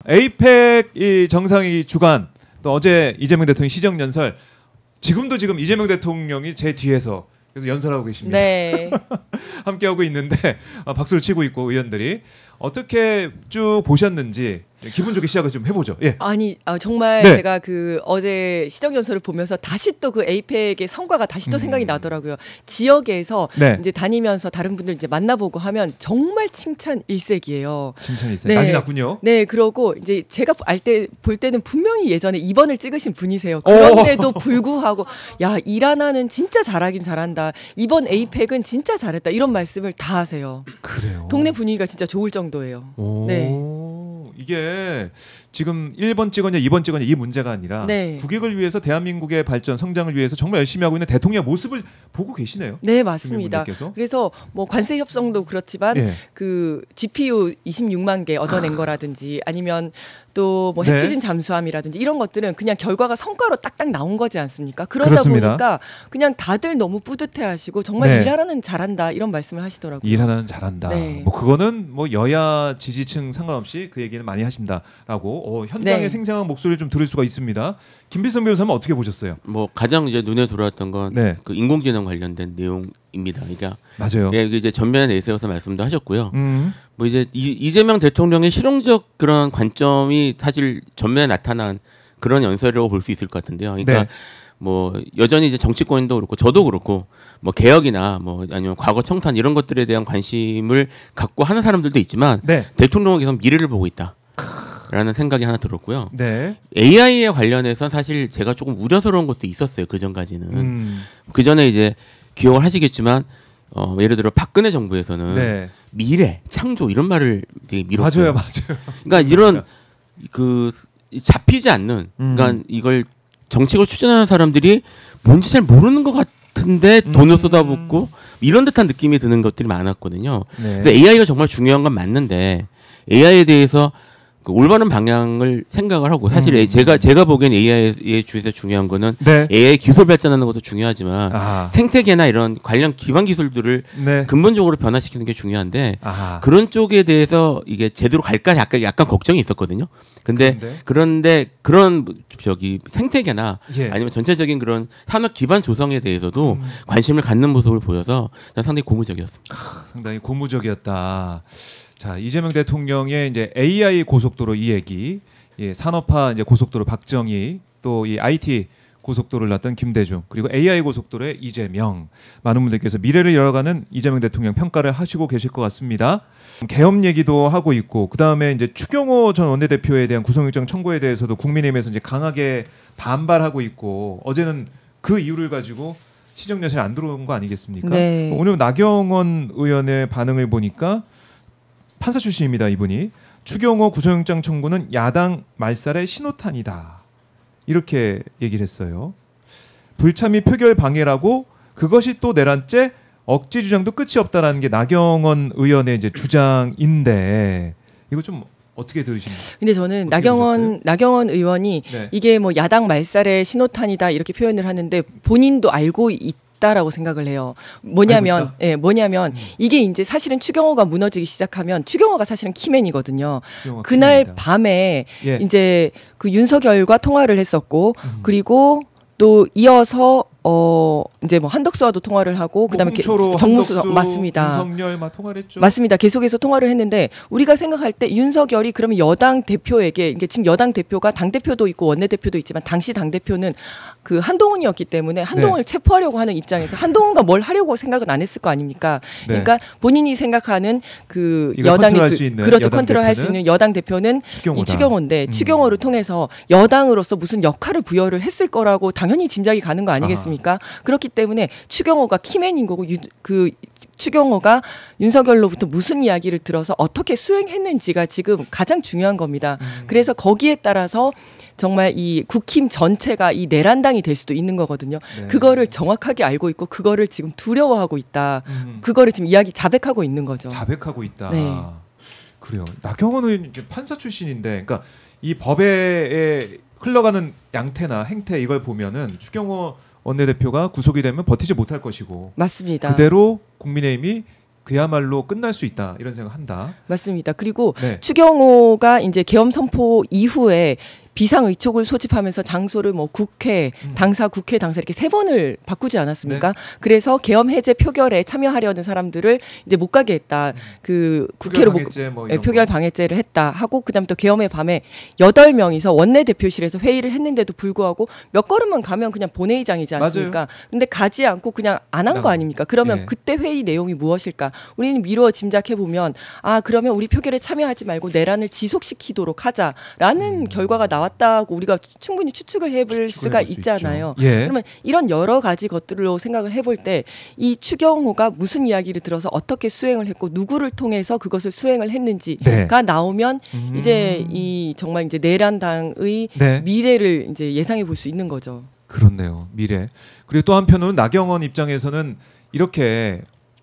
에이펙 이 정상회의 주간 또 어제 이재명 대통령 시정연설 지금 이재명 대통령이 제 뒤에서 그래서 연설하고 계십니다. 네. 함께하고 있는데 박수를 치고 있고 의원들이 어떻게 쭉 보셨는지 기분 좋게 시작을 좀 해보죠. 예. 아니 정말 네. 제가 그 어제 시정연설을 보면서 다시 또 그 에이펙의 성과가 다시 또 생각이 나더라고요. 지역에서 네. 이제 다니면서 다른 분들 이제 만나보고 하면 정말 칭찬 일색이에요. 칭찬이 있어요. 난리 났군요. 네, 그러고 이제 제가 볼 때는 분명히 예전에 입원을 찍으신 분이세요. 그런데도 불구하고 야, 일 하나는 진짜 잘하긴 잘한다. 이번 에이펙은 진짜 잘했다. 이런 말씀을 다 하세요. 그래요. 동네 분위기가 진짜 좋을 정도예요. 네. 이게 지금 1번 찍었냐 2번 찍었냐 이 문제가 아니라 네. 국익을 위해서 대한민국의 발전 성장을 위해서 정말 열심히 하고 있는 대통령의 모습을 보고 계시네요. 네, 맞습니다. 주민분들께서. 그래서 뭐 관세 협상도 그렇지만 예. 그 GPU 26만 개 얻어낸 거라든지 아니면 또 뭐 핵추진 잠수함이라든지 이런 것들은 그냥 결과가 성과로 딱딱 나온 거지 않습니까? 그러다 그렇습니다. 보니까 그냥 다들 너무 뿌듯해하시고 정말 네. 일하라는 잘한다 이런 말씀을 하시더라고요. 일 하나는 잘한다. 네. 뭐 그거는 뭐 여야 지지층 상관없이 그 얘기는 많이 하신다라고 현장의 네. 생생한 목소리를 좀 들을 수가 있습니다. 김필성 변호사는 어떻게 보셨어요? 뭐 가장 이제 눈에 들어왔던 건 네. 그 인공지능 관련된 내용입니다. 그러니까 맞아요. 예, 이제 전면에 내세워서 말씀도 하셨고요. 뭐 이제 이재명 대통령의 실용적 그런 관점이 사실 전면에 나타난 그런 연설이라고 볼 수 있을 것 같은데요. 그러니까 네. 뭐 여전히 이제 정치권도 그렇고 저도 그렇고 뭐 개혁이나 뭐 아니면 과거 청산 이런 것들에 대한 관심을 갖고 하는 사람들도 있지만 네. 대통령은 계속 미래를 보고 있다. 라는 생각이 하나 들었고요. 네. AI에 관련해서 사실 제가 조금 우려스러운 것도 있었어요. 그 전까지는. 그 전에 이제 기억을 하시겠지만 예를 들어 박근혜 정부에서는 네. 미래, 창조 이런 말을 되게 밀었어요. 맞아요. 그러니까 이런 그 잡히지 않는, 그러니까 이걸 정책을 추진하는 사람들이 뭔지 잘 모르는 것 같은데 돈을 쏟아붓고 이런 듯한 느낌이 드는 것들이 많았거든요. 네. 그래서 AI가 정말 중요한 건 맞는데 AI에 대해서 그 올바른 방향을 생각을 하고 사실 제가 보기엔 AI의 주에서 중요한 거는 네. AI 기술 발전하는 것도 중요하지만 아. 생태계나 이런 관련 기반 기술들을 네. 근본적으로 변화시키는 게 중요한데 아. 그런 쪽에 대해서 이게 제대로 갈까 약간 걱정이 있었거든요. 그런데 그런 저기 생태계나 예. 아니면 전체적인 그런 산업 기반 조성에 대해서도 관심을 갖는 모습을 보여서 난 상당히 고무적이었습니다. 상당히 고무적이었다. 자, 이재명 대통령의 이제 AI 고속도로 이 얘기, 예, 산업화 이제 고속도로 박정희, 또 이 IT 고속도로를 놨던 김대중, 그리고 AI 고속도로의 이재명. 많은 분들께서 미래를 열어가는 이재명 대통령 평가를 하시고 계실 것 같습니다. 계엄 얘기도 하고 있고, 그 다음에 이제 추경호 전 원내대표에 대한 구속영장 청구에 대해서도 국민의힘에서 이제 강하게 반발하고 있고, 어제는 그 이유를 가지고 시정연설이 안 들어온 거 아니겠습니까? 네. 오늘 나경원 의원의 반응을 보니까 판사 출신입니다. 이분이 추경호 구속영장 청구는 야당 말살의 신호탄이다. 이렇게 얘기를 했어요. 불참이 표결 방해라고 그것이 또 내란죄 억지 주장도 끝이 없다라는 게 나경원 의원의 이제 주장인데 이거 좀 어떻게 들으십니까? 근데 저는 어떻게 나경원 의원이 네. 이게 뭐 야당 말살의 신호탄이다 이렇게 표현을 하는데 본인도 알고 있다라고 생각을 해요. 뭐냐면 이게 이제 사실은 추경호가 무너지기 시작하면 추경호가 사실은 키맨이거든요. 그날 키맨이다. 밤에 예. 이제 그 윤석열과 통화를 했었고 그리고 또 이어서 이제 뭐 한덕수와도 통화를 하고 그다음에 정무수 맞습니다. 윤석열 막 통화를 했죠. 맞습니다. 계속해서 통화를 했는데 우리가 생각할 때 윤석열이 그러면 여당 대표에게 이게 지금 여당 대표가 당 대표도 있고 원내 대표도 있지만 당시 당 대표는 그 한동훈이었기 때문에 한동훈을 체포하려고 하는 입장에서 한동훈과 뭘 하려고 생각은 안 했을 거 아닙니까? 네. 그러니까 본인이 생각하는 그 여당이 컨트롤할 수 있는 여당 대표는 이 추경호인데 추경호를 통해서 여당으로서 무슨 역할을 부여를 했을 거라고 당연히 짐작이 가는 거 아니겠습니까? 그렇기 때문에 추경호가 키맨인 거고 추경호가 윤석열로부터 무슨 이야기를 들어서 어떻게 수행했는지가 지금 가장 중요한 겁니다. 그래서 거기에 따라서 정말 이 국힘 전체가 이 내란당이 될 수도 있는 거거든요. 네. 그거를 정확하게 알고 있고 그거를 지금 두려워하고 있다. 그거를 지금 자백하고 있는 거죠. 자백하고 있다. 네. 그래요. 나경원 의원 판사 출신인데, 그러니까 이 법에 흘러가는 양태나 행태 이걸 보면은 추경호 원내대표가 구속이 되면 버티지 못할 것이고, 맞습니다. 그대로 국민의힘이 그야말로 끝날 수 있다 이런 생각한다. 맞습니다. 그리고 네. 추경호가 이제 계엄 선포 이후에 비상의촉을 소집하면서 장소를 뭐 국회, 당사 이렇게 3번을 바꾸지 않았습니까? 네. 그래서 계엄 해제 표결에 참여하려는 사람들을 이제 못 가게 했다. 그 국회로 표결 방해죄를 했다 하고 그다음에 또 계엄의 밤에 8명이서 원내대표실에서 회의를 했는데도 불구하고 몇 걸음만 가면 그냥 본회의장이지 않습니까? 맞아요. 근데 가지 않고 그냥 안 한 거 아닙니까? 그러면 네. 그때 회의 내용이 무엇일까? 우리는 미루어 짐작해 보면 그러면 우리 표결에 참여하지 말고 내란을 지속시키도록 하자라는 결과가 나왔다고 우리가 충분히 추측을 해볼 수가 있잖아요. 예. 그러면 이런 여러 가지 것들로 생각을 해볼 때 이 추경호가 무슨 이야기를 들어서 어떻게 수행을 했고 누구를 통해서 그것을 수행을 했는지가 나오면 이제 이 정말 이제 내란당의 미래를 이제 예상해 볼 수 있는 거죠. 그렇네요. 미래. 그리고 또 한편으로는 나경원 입장에서는 이렇게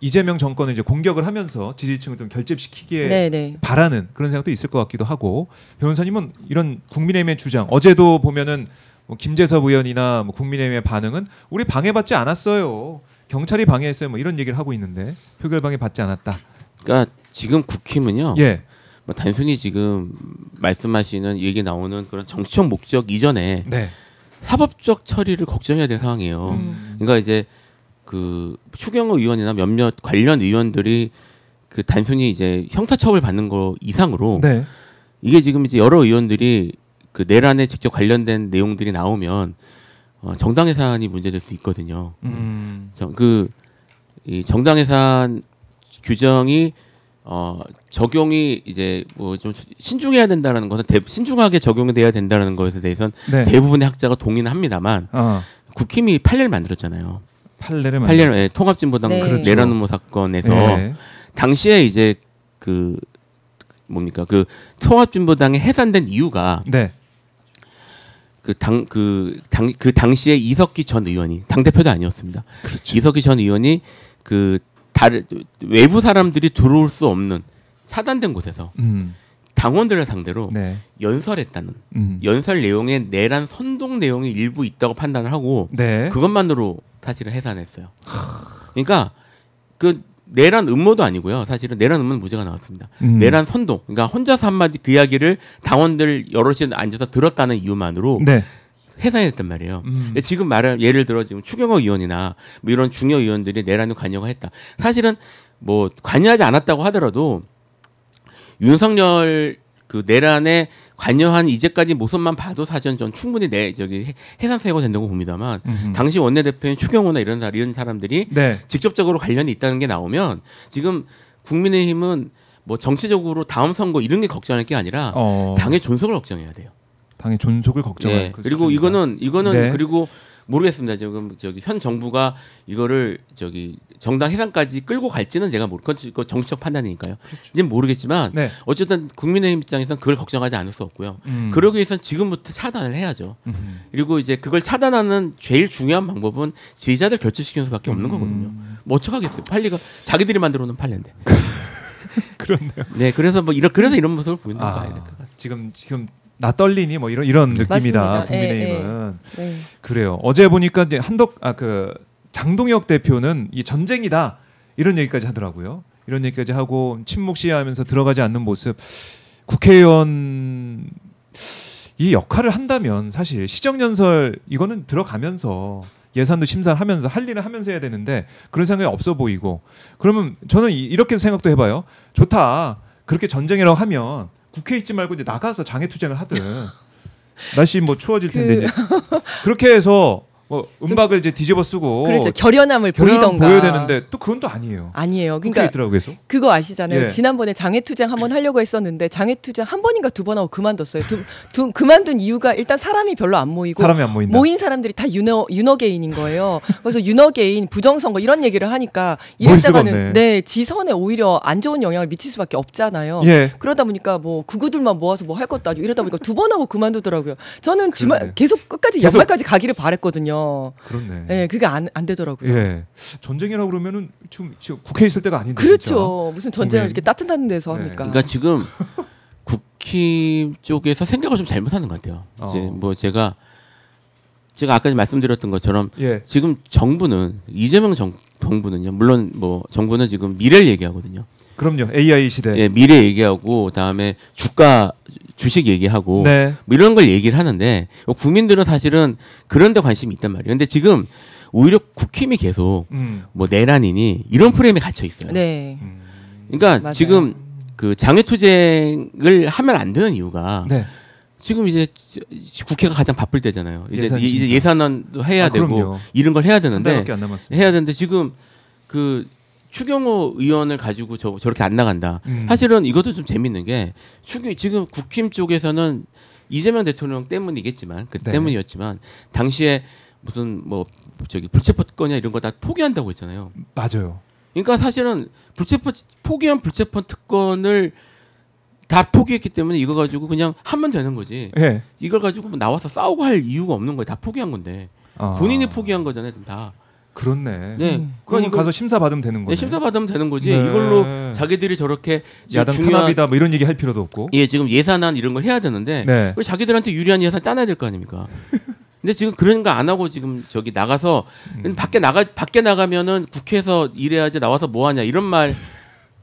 이재명 정권을 이제 공격을 하면서 지지층을 좀 결집시키기에 바라는 그런 생각도 있을 것 같기도 하고, 변호사님은 이런 국민의힘의 주장, 어제도 보면은 뭐 김재섭 의원이나 뭐 국민의힘의 반응은 우리 방해받지 않았어요, 경찰이 방해했어요, 뭐 이런 얘기를 하고 있는데 표결 방해 받지 않았다. 그러니까 지금 국힘은요. 예. 뭐 단순히 지금 말씀하시는 얘기 나오는 그런 정치적 목적 이전에 사법적 처리를 걱정해야 될 상황이에요. 그러니까 이제 그 추경호 의원이나 몇몇 관련 의원들이 그 단순히 이제 형사처벌 받는 거 이상으로 이게 지금 이제 여러 의원들이 그 내란에 직접 관련된 내용들이 나오면 정당 해산이 문제될 수 있거든요. 이 정당 해산 규정이 적용이 이제 뭐 좀 신중해야 된다라는 것은 신중하게 적용돼야 된다라는 것에 대해서는 대부분의 학자가 동의는 합니다만 국힘이 판례를 만들었잖아요. 판례를 통합진보당 내란 음모 사건에서 당시에 이제 그 뭡니까 그 통합진보당이 해산된 이유가 그 당시에 이석기 전 의원이 당대표도 아니었습니다. 그렇죠. 이석기 전 의원이 그 외부 사람들이 들어올 수 없는 차단된 곳에서 당원들을 상대로 연설했다는 연설 내용에 내란 선동 내용이 일부 있다고 판단을 하고 그것만으로 사실은 해산했어요. 그러니까 그 내란 음모도 아니고요. 사실은 내란 음모는 무죄가 나왔습니다. 내란 선동, 그러니까 혼자서 한마디 그 이야기를 당원들 여럿이 앉아서 들었다는 이유만으로 해산했단 말이에요. 근데 지금 말하는 예를 들어 지금 추경호 의원이나 뭐 이런 중요 의원들이 내란에 관여가 했다. 사실은 뭐 관여하지 않았다고 하더라도 윤석열 그 내란에 관여한 이제까지 모습만 봐도 사실은 전 충분히 해산 사유가 된다고 봅니다만 당시 원내대표인 추경호나 이런 사람들이 직접적으로 관련이 있다는 게 나오면 지금 국민의힘은 뭐 정치적으로 다음 선거 이런 게 걱정할 게 아니라 당의 존속을 걱정해야 돼요. 당의 존속을 걱정해야. 그리고 이거는 그리고 모르겠습니다. 지금 현 정부가 이거를 정당 해산까지 끌고 갈지는 제가 그건 정치적 판단이니까요. 이제 모르겠지만 어쨌든 국민의힘 입장에서는 그걸 걱정하지 않을 수 없고요. 그러기 위해서는 지금부터 차단을 해야죠. 그리고 이제 그걸 차단하는 제일 중요한 방법은 지지자들 결집시키는 수밖에 없는 거거든요. 뭐 어떡하겠어요. 판례가 자기들이 만들어 놓은 판례인데. 그렇네요. 네, 그래서 이런 모습을 보인다고 봐야 될 것 같아요. 지금 나 떨리니 뭐 이런 느낌이다. 맞습니다. 국민의힘은 그래요. 어제 보니까 이제 장동혁 대표는 이 전쟁이다 이런 얘기까지 하더라고요. 이런 얘기까지 하고 침묵 시위하면서 들어가지 않는 모습. 국회의원 이 역할을 한다면 사실 시정연설 이거는 들어가면서 예산도 심사하면서 할 일을 하면서 해야 되는데 그런 생각이 없어 보이고, 그러면 저는 이렇게 생각도 해봐요. 좋다. 그렇게 전쟁이라고 하면 국회에 있지 말고 이제 나가서 장애투쟁을 하든 날씨 뭐 추워질 텐데 이제 그렇게 해서 뭐 음박을 이제 뒤집어 쓰고 그렇죠. 결연함을 보이던가 보여야 되는데 또 그건 또 아니에요. 그러니까 그거 아시잖아요. 지난번에 장애투쟁 한번 하려고 했었는데 장애투쟁 한 번인가 두 번 하고 그만뒀어요. 그만둔 이유가 일단 사람이 별로 안 모이고 모인 사람들이 다 윤어게인인 거예요. 그래서 윤어게인 부정선거 이런 얘기를 하니까 이랬다가는 지선에 오히려 안 좋은 영향을 미칠 수밖에 없잖아요. 그러다 보니까 뭐 구구들만 모아서 뭐 할 것도 아니고 이러다 보니까 두 번 하고 그만두더라고요. 저는 계속 끝까지 연말까지 가기를 바랬거든요. 그렇네. 네, 그게 안 되더라고요. 전쟁이라고 그러면은 지금 국회에 있을 때가 아닌데. 그렇죠. 진짜. 무슨 전쟁을 이렇게 따뜻한 데서 합니까? 그러니까 지금 국힘 쪽에서 생각을 좀 잘못하는 것 같아요. 이제 뭐 제가 아까 말씀드렸던 것처럼 지금 정부는 이재명 정부는요. 물론 뭐 정부는 지금 미래를 얘기하거든요. 그럼요. AI 시대. 예, 미래 얘기하고 그다음에 주식 얘기하고 네. 뭐 이런 걸 얘기를 하는데 국민들은 사실은 그런 데 관심이 있단 말이에요. 근데 지금 오히려 국힘이 계속 뭐 내란이니 이런 프레임에 갇혀 있어요. 네. 그러니까 맞아요. 지금 그 장외투쟁을 하면 안 되는 이유가 네. 지금 이제 국회가 가장 바쁠 때잖아요. 이제 예산안도 해야 되고 그럼요. 이런 걸 해야 한 되는데 달밖에 안 남았습니다. 해야 되는데 지금 그 추경호 의원을 가지고 저렇게 안 나간다. 사실은 이것도 좀 재밌는 게 지금 국힘 쪽에서는 이재명 대통령 때문이겠지만 그 네. 때문이었지만 당시에 무슨 뭐 저기 불체포권이나 이런 거 다 포기한다고 했잖아요. 맞아요. 그러니까 사실은 포기한 불체포 특권을 다 포기했기 때문에 이거 가지고 그냥 하면 되는 거지. 예. 이걸 가지고 뭐 나와서 싸우고 할 이유가 없는 거예요. 다 포기한 건데 본인이 포기한 거잖아요. 다. 그렇네. 네. 그럼 가서 심사 받으면 되는 거네. 네, 심사 받으면 되는 거지. 네. 이걸로 자기들이 저렇게 야당 탄압이다 뭐 이런 얘기 할 필요도 없고. 예, 지금 예산안 이런 걸 해야 되는데 네. 왜 자기들한테 유리한 예산 따놔야 될 거 아닙니까? 근데 지금 그런 거 안 하고 지금 저기 나가서 밖에 나가면은 국회에서 일해야지 나와서 뭐 하냐 이런 말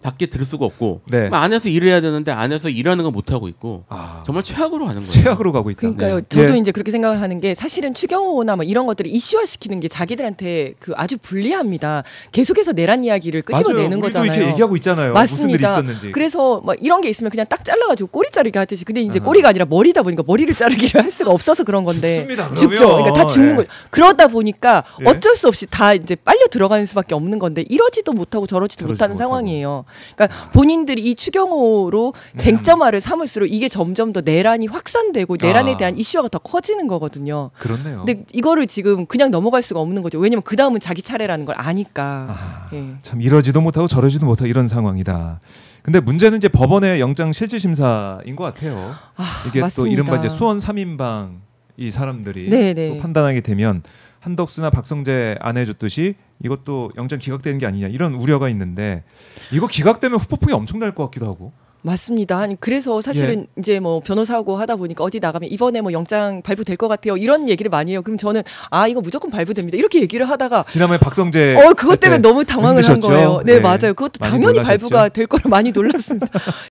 밖에 들을 수가 없고 네. 안에서 일해야 되는데 안에서 일하는 건 못 하고 있고 정말 최악으로 하는 거예요. 최악으로 가고 있다. 그러니까요. 네. 저도 예. 이제 그렇게 생각을 하는 게 사실은 추경호나 뭐 이런 것들을 이슈화 시키는 게 자기들한테 그 아주 불리합니다. 계속해서 내란 이야기를 끄집어내는 우리도 거잖아요. 이렇게 얘기하고 있잖아요. 무슨 일이 맞습니다. 있었는지. 그래서 뭐 이런 게 있으면 그냥 딱 잘라가지고 꼬리 자르기 하듯이. 근데 이제 꼬리가 아니라 머리다 보니까 머리를 자르기를 할 수가 없어서 그런 건데. 죽습니다, 그러면. 죽죠. 그러니까 다 죽는 예. 거죠. 그러다 보니까 예. 어쩔 수 없이 다 이제 빨려 들어가는 수밖에 없는 건데 이러지도 못하고 저러지도 못하는 못하고. 상황이에요. 그러니까 본인들이 이 추경호로 쟁점화를 삼을수록 이게 점점 더 내란이 확산되고 내란에 대한 이슈가 더 커지는 거거든요. 그렇네요. 근데 이거를 지금 그냥 넘어갈 수가 없는 거죠. 왜냐면 그 다음은 자기 차례라는 걸 아니까. 예. 참 이러지도 못하고 저러지도 못하고 이런 상황이다. 근데 문제는 이제 법원의 영장 실질 심사인 것 같아요. 이게 맞습니다. 또 이른바 이제 수원 3인방 이 사람들이 네네. 또 판단하게 되면 한덕수나 박성재 안 해줬듯이 이것도 영장 기각되는 게 아니냐 이런 우려가 있는데 이거 기각되면 후폭풍이 엄청 날 것 같기도 하고. 맞습니다. 아니 그래서 사실은 이제 뭐 변호사하고 하다 보니까 어디 나가면 이번에 뭐 영장 발부될 것 같아요. 이런 얘기를 많이 해요. 그럼 저는 이거 무조건 발부됩니다. 이렇게 얘기를 하다가 지난번에 박성재 그것 때문에 너무 당황을 한 힘드셨죠? 거예요. 네, 네. 맞아요. 그것도 많이 당연히 놀라셨죠? 발부가 될 거라 많이 놀랐습니다.